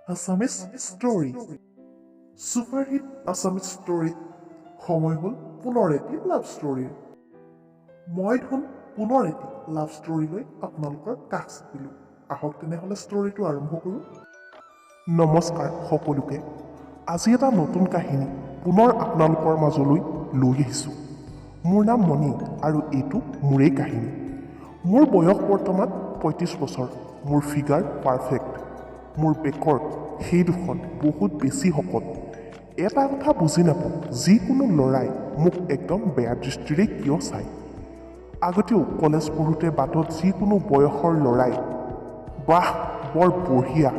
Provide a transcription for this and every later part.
Assamese story. Superhit Assamese story. সময় হ'ল পুনৰ এটি লাভ ষ্টৰীৰ। মই ধোন পুনৰ এটি লাভ ষ্টৰীলৈ আপোনালোকৰ কাষ চাপিলোঁ। আহক তেনেহ'লে ষ্টৰীটো আৰম্ভ কৰোঁ। নমস্কাৰ সকলোকে। আজি এটা নতুন কাহিনী পুনৰ আপোনালোকৰ মাজলৈ লৈ আহিছোঁ। মোৰ নাম মণি আৰু এইটো মোৰেই কাহিনী। মোৰ বয়স বৰ্তমান 35 বছৰ। মোৰ ফিগাৰ পাৰফেক্ট। মোৰ পেকৰ সেই দুখন বহুত বেছি শকত। এটা কথা বুজি নাপাওঁ, যিকোনো ল'ৰাই মোক একদম বেয়া দৃষ্টিৰে কিয় চায়। আগতেও কলেজ পঢ়োঁতে বাটত যিকোনো বয়সৰ ল'ৰাই বাহ বৰ বঢ়িয়া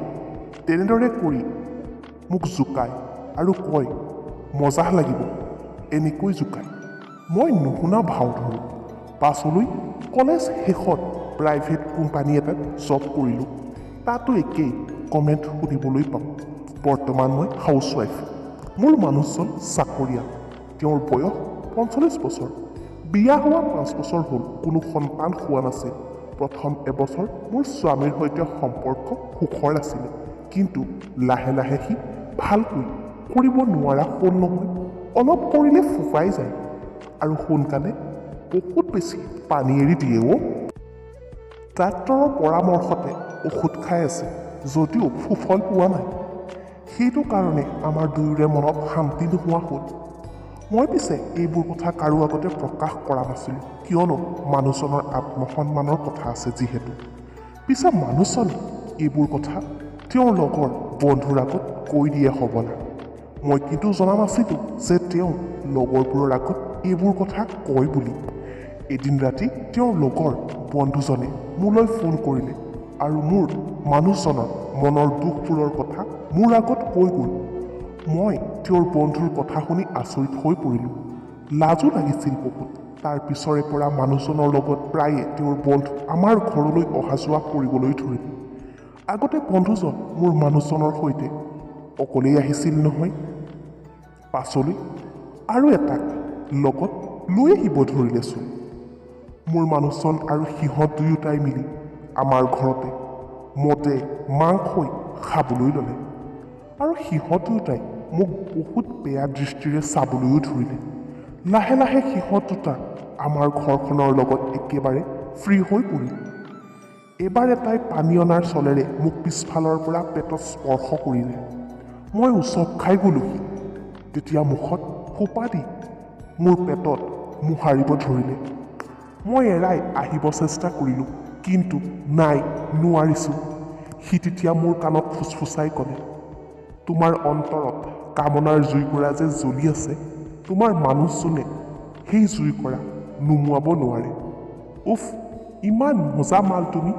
তেনেদৰে কৰি মোক জোকায় আৰু কয় মজা লাগিব, এনেকৈ জোকায়। মই নুশুনা ভাও ধৰোঁ। পাছলৈ কলেজ শেষত প্ৰাইভেট কোম্পানী এটাত জব কৰিলোঁ। তাতো একেই কমেণ্ট শুনিবলৈ পাওঁ। বৰ্তমান মই হাউচৱাইফ। মোৰ মানুহজন চাকৰিয়াল। তেওঁৰ বয়স 45 বছৰ। বিয়া হোৱা 5 বছৰ হ'ল, কোনো সন্তান হোৱা নাছিল। প্ৰথম এবছৰ মোৰ স্বামীৰ সৈতে সম্পৰ্ক সুখৰ আছিলে, কিন্তু লাহে লাহে সি ভালকৈ কৰিব নোৱাৰা হ'ল নহয়। অলপ কৰিলে ফুফাই যায় আৰু সোনকালে বহুত বেছি পানী এৰি দিয়েও। ডাক্তৰৰ পৰামৰ্শতে ঔষধ খাই আছে, যদিও সুফল পোৱা নাই। সেইটো কাৰণে আমাৰ দুয়োৰে মনত শান্তি নোহোৱা হ'ল। মই পিছে এইবোৰ কথা কাৰো আগতে প্ৰকাশ কৰা নাছিলোঁ, কিয়নো মানুহজনৰ আত্মসন্মানৰ কথা আছে যিহেতু। পিছে মানুহজনে এইবোৰ কথা তেওঁৰ লগৰ বন্ধুৰ আগত কৈ দিয়ে হ'বলা। মই কিন্তু জনা নাছিলোঁ যে তেওঁ লগৰবোৰৰ আগত এইবোৰ কথা কয় বুলি। এদিন ৰাতি তেওঁৰ লগৰ বন্ধুজনে মোলৈ ফোন কৰিলে আৰু মোৰ মানুহজনৰ মনৰ দুখবোৰৰ কথা মোৰ আগত কৈ গ'ল। মই তেওঁৰ বন্ধুৰ কথা শুনি আচৰিত হৈ পৰিলোঁ। লাজো লাগিছিল বহুত। তাৰ পিছৰে পৰা মানুহজনৰ লগত প্ৰায়ে তেওঁৰ বন্ধু আমাৰ ঘৰলৈ অহা যোৱা কৰিবলৈ ধৰিলে। আগতে বন্ধুজন মোৰ মানুহজনৰ সৈতে অকলেই আহিছিল নহয়। পাছলৈ আৰু এটাক লগত লৈ আহিব ধৰিলেচোন। মোৰ মানুহজন আৰু সিহঁত দুয়োটাই মিলি আমাৰ ঘৰতে মদে মাংসই খাবলৈ ল'লে আৰু সিহঁত দুটাই মোক বহুত বেয়া দৃষ্টিৰে চাবলৈও ধৰিলে। লাহে লাহে সিহঁত দুটা আমাৰ ঘৰখনৰ লগত একেবাৰে ফ্ৰী হৈ পৰিল। এবাৰ এটাই পানী অনাৰ চলেৰে মোক পিছফালৰ পৰা পেটত স্পৰ্শ কৰিলে। মই উচপ খাই গ'লোহি। তেতিয়া মুখত সোপা দি মোৰ পেটত মোহাৰিব ধৰিলে। মই এৰাই আহিব চেষ্টা কৰিলোঁ, কিন্তু নাই, নোৱাৰিছোঁ। সি তেতিয়া মোৰ কাণত ফুচফুচাই ক'লে, তোমাৰ অন্তৰত কামনাৰ জুইকুৰা যে জ্বলি আছে, তোমাৰ মানুহজনে সেই জুইকুৰা নুমুৱাব নোৱাৰে। উফ, ইমান মজা মাল তুমি।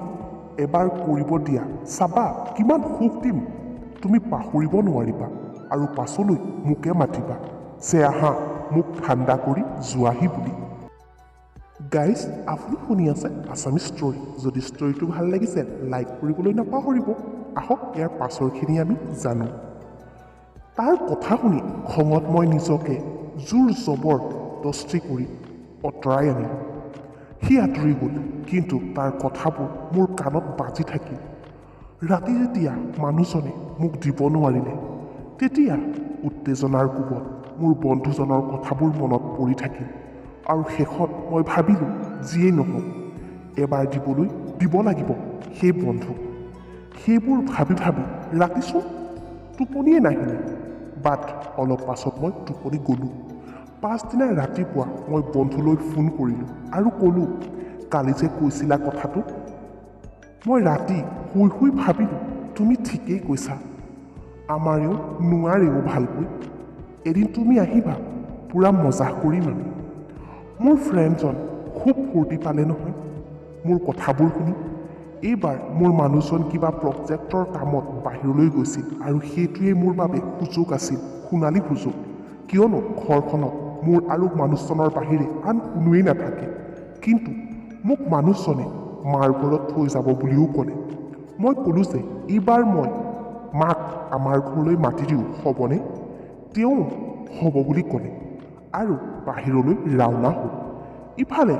এবাৰ কৰিব দিয়া, চাবা কিমান সুখ দিম। তুমি পাহৰিব নোৱাৰিবা আৰু পাছলৈ মোকে মাতিবা যে আহা মোক ঠাণ্ডা কৰি যোৱাহি বুলি। গাইজ, আপুনি শুনি আছে আছামিজ ষ্টৰী। যদি ষ্টৰীটো ভাল লাগিছে লাইক কৰিবলৈ নাপাহৰিব। আহক ইয়াৰ পাছৰখিনি আমি জানো। তাৰ কথা শুনি খঙত মই নিজকে জোৰ জবৰদস্তি কৰি আঁতৰাই আনিলোঁ। সি আঁতৰি গ'ল, কিন্তু তাৰ কথাবোৰ মোৰ কাণত বাজি থাকিল। ৰাতি যেতিয়া মানুহজনে মোক দিব নোৱাৰিলে, তেতিয়া উত্তেজনাৰ কোবত মোৰ বন্ধুজনৰ কথাবোৰ মনত পৰি থাকিল আৰু শেষত মই ভাবিলোঁ যিয়েই নহওক এবাৰ দিবলৈ দিব লাগিব সেই বন্ধুক। সেইবোৰ ভাবি ভাবি ৰাতিচোন টোপনিয়ে নাহিলে। বাট অলপ পাছত মই টোপনি গ'লোঁ। পাছদিনা ৰাতিপুৱা মই বন্ধুলৈ ফোন কৰিলোঁ আৰু ক'লোঁ, কালি যে কৈছিলা কথাটো, মই ৰাতি শুই শুই ভাবিলোঁ তুমি ঠিকেই কৈছা। আমাৰেও নোৱাৰেও ভালকৈ। এদিন তুমি আহিবা, পূৰা মজাহ কৰিম আমি। মোৰ ফ্ৰেণ্ডজন খুব ফূৰ্তি পালে নহয় মোৰ কথাবোৰ শুনি। এইবাৰ মোৰ মানুহজন কিবা প্ৰজেক্টৰ কামত বাহিৰলৈ গৈছিল আৰু সেইটোৱেই মোৰ বাবে সুযোগ আছিল, সোণালী সুযোগ। কিয়নো ঘৰখনত মোৰ আৰু মানুহজনৰ বাহিৰে আন কোনোৱেই নাথাকে। কিন্তু মোক মানুহজনে মাৰ ঘৰত থৈ যাব বুলিও ক'লে। মই ক'লোঁ যে এইবাৰ মই মাক আমাৰ ঘৰলৈ মাতি দিওঁ হ'বনে? তেওঁ হ'ব বুলি ক'লে আৰু বাহিৰলৈ ৰাওনা হ'ল। ইফালে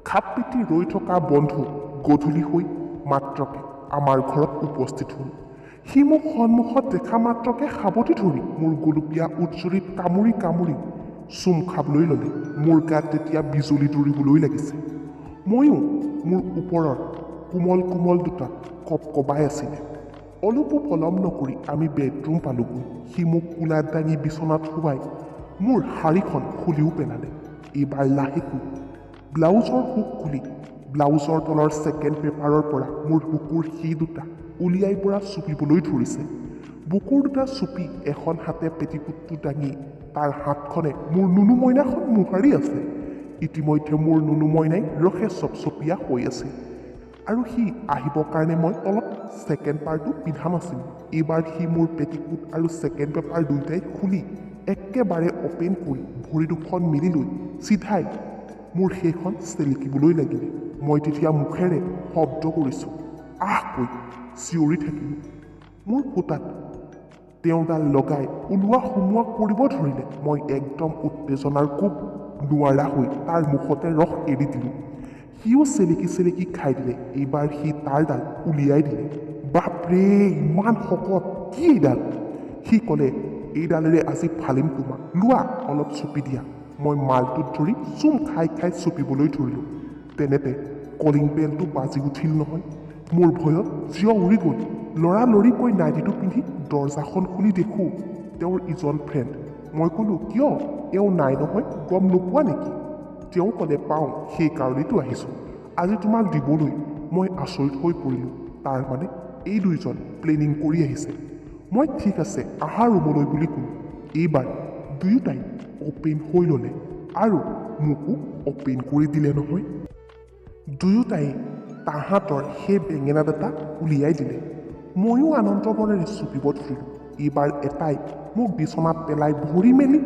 খাপ পিটি ৰৈ থকা বন্ধু গধূলি হৈ মাত্ৰকে আমাৰ ঘৰত উপস্থিত হ'ল। সি মোক সন্মুখত দেখা মাত্ৰকে সাৱটি ধৰি মোৰ গোলপীয়া উজ্জ্বলিত কামুৰি কামুৰি চুম খাবলৈ ল'লে। মোৰ গাত তেতিয়া বিজুলী দৌৰিবলৈ লাগিছে। ময়ো মোৰ ওপৰৰ কোমল কোমল দুটা কবাই আছিলে। অলপো পলম নকৰি আমি বেডৰুম পালোগৈ। সি মোক কোলাত দাঙি বিচনাত শুৱাই মোৰ শাৰীখন খুলিও পেলালে। এইবাৰ লাহেকৈ ব্লাউজৰ হুক খুলি ব্লাউজৰ তলৰ ছেকেণ্ড পেপাৰৰ পৰা মোৰ বুকুৰ সি দুটা উলিয়াই পৰা চুপিবলৈ ধৰিছে। বুকুৰ দুটা চুপি এখন হাতে পেটিকোটটো দাঙি তাৰ হাতখনে মোৰ নুনু মইনাখন মোহাৰি আছে। ইতিমধ্যে মোৰ নুনু মইনাই ৰসে চপচপীয়া হৈ আছে আৰু সি আহিবৰ কাৰণে মই অলপ ছেকেণ্ড পাৰটো পিন্ধা নাছিলোঁ। এইবাৰ সি মোৰ পেটিকোট আৰু ছেকেণ্ড পেপাৰ দুয়োটাই খুলি একেবাৰে অ'পেন কৰি ভৰি দুখন মিলি লৈ চিধাই মোৰ সেইখন চেলেকিবলৈ লাগিলে। মই তেতিয়া মুখেৰে শব্দ কৰিছোঁ, আহ কৈ চিঞৰি থাকিলোঁ। মোৰ ফুটাত তেওঁডাল লগাই ওলোৱা সোমোৱা কৰিব ধৰিলে। মই একদম উত্তেজনাৰ কোব নোৱাৰা হৈ তাৰ মুখতে ৰস এৰি দিলোঁ। সিও চেলেকি চেলেকি খাই দিলে। এইবাৰ সি তাৰডাল উলিয়াই দিলে। বাপৰে, ইমান শকত, কি এইডাল? সি ক'লে, এইডালেৰে আজি ফালিম তোমাক, লোৱা অলপ চুপি দিয়া। মই মালটোত ধৰি চুম খাই খাই চুপিবলৈ ধৰিলোঁ। তেনেতে কলিং বেলটো বাজি উঠিল নহয়। মোৰ ভয়ত জিয় উৰি গ'ল। লৰালৰিকৈ নাইটিটো পিন্ধি দৰজাখন খুলি দেখোঁ তেওঁৰ ইজন ফ্ৰেণ্ড। মই ক'লোঁ, কিয়, এওঁ নাই নহয়, গম নোপোৱা নেকি? তেওঁ ক'লে, পাওঁ, সেইকাৰণেতো আহিছোঁ আজি তোমাক দিবলৈ। মই আচৰিত হৈ পৰিলোঁ। তাৰমানে এই দুইজন প্লেনিং কৰি আহিছে। মই ঠিক আছে, আহা ৰুমলৈ বুলি ক'লোঁ। এইবাৰ দুয়োটাই অ'পেন হৈ ল'লে আৰু মোকো অ'পেন কৰি দিলে নহয়। দুয়োটাই তাহাঁতৰ সেই বেঙেনা দুটা উলিয়াই দিলে। ময়ো আনন্দ মনেৰে চুপিব ধৰিলোঁ। এইবাৰ এটাই মোক বিচনাত পেলাই ভৰি মেলি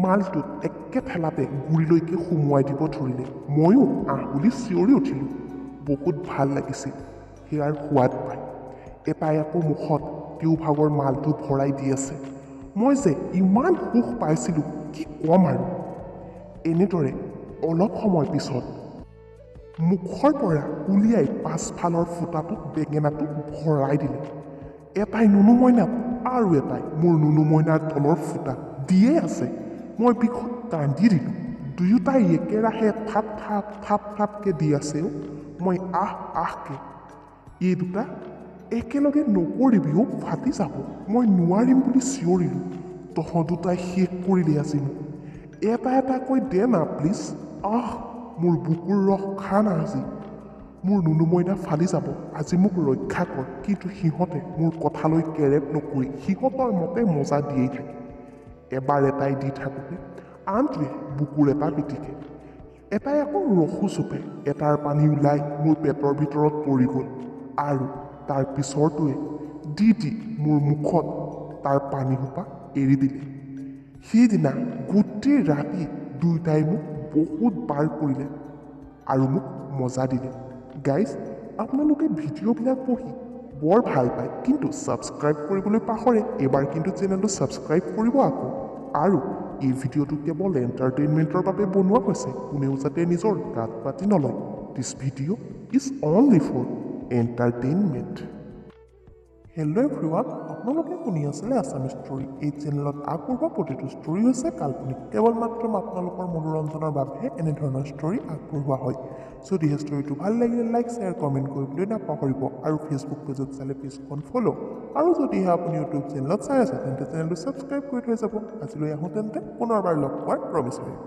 মালটোত একে ঠেলাতে গুৰিলৈকে সুমুৱাই দিব ধৰিলে। ময়ো আহ বুলি চিঞৰি উঠিলোঁ। বহুত ভাল লাগিছিল সেয়াৰ সোৱাদ পাই। এটাই আকৌ মুখত কেওভাগৰ মালটো ভৰাই দি আছে। মই যে ইমান সুখ পাইছিলোঁ, কি ক'ম আৰু। এনেদৰে অলপ সময় পিছত মুখৰ পৰা উলিয়াই পাছফালৰ ফুটাটোত বেঙেনাটো ভৰাই দিলে। এটাই নুনু মইনাক আৰু এটাই মোৰ নুনু মইনাৰ তলৰ ফুটা দিয়ে আছে। মই বিষত কান্দি দিলোঁ। দুয়োটাই একেৰাহে থাপ থাপ থাপ থাপকৈ দি আছেও। মই আহ আহকৈ, এই দুটা একেলগে নকৰিবিও, ফাটি যাব, মই নোৱাৰিম বুলি চিঞৰিলোঁ। তহঁত দুটাই শেষ কৰিলে আজি মোক, এটা এটাকৈ দে না প্লিজ, আহ মোৰ বুকুৰ ৰস খা না আজি, মোৰ নুনু মইনা ফালি যাব, আজি মোক ৰক্ষা কৰ। কিন্তু সিহঁতে মোৰ কথালৈ কেৰেপ নকৰি সিহঁতৰ মতে মজা দিয়েই থাকে। এবাৰ এটাই দি থাকোঁতে আনটোৱে বুকুৰ এটা পিটিকে। এটাই আকৌ ৰসো চুপে। এটাৰ পানী ওলাই মোৰ পেটৰ ভিতৰত পৰি গ'ল আৰু তাৰ পিছৰটোৱে দি দি মোৰ মুখত তাৰ পানীসোপা এৰি দিলে। সেইদিনা গোটেই ৰাতি দুয়োটাই মোক বহুত বাৰ কৰিলে আৰু মোক মজা দিলে। গাইজ, আপোনালোকে ভিডিঅ'বিলাক পঢ়ি বৰ ভাল পায়, কিন্তু ছাবস্ক্ৰাইব কৰিবলৈ পাহৰে। এবাৰ কিন্তু চেনেলটো ছাবস্ক্ৰাইব কৰিব আকৌ। আৰু এই ভিডিঅ'টো কেৱল এণ্টাৰটেইনমেণ্টৰ বাবে বনোৱা হৈছে, কোনেও যাতে নিজৰ গাত পাতি নলয়। This video' is only for entertainment. Hello' everyone, আপোনালোকে শুনি আছিলে আছামিজ ষ্টৰী। এই চেনেলত আগবঢ়োৱা প্ৰতিটো ষ্টৰী হৈছে কাল্পনিক। কেৱল মাত্ৰ আপোনালোকৰ মনোৰঞ্জনৰ বাবেহে এনেধৰণৰ ষ্টৰী আগবঢ়োৱা হয়। যদিহে ষ্টৰীটো ভাল লাগিলে লাইক শ্বেয়াৰ কমেণ্ট কৰিবলৈ নাপাহৰিব আৰু ফেচবুক পেজত চালে পেজখন ফ'ল' আৰু যদিহে আপুনি ইউটিউব চেনেলত চাই আছে তেন্তে চেনেলটো ছাবস্ক্ৰাইব কৰি থৈ যাব। আজিলৈ আহোঁ তেন্তে পুনৰবাৰ লগ পোৱাৰ প্ৰমিছ কৰিম।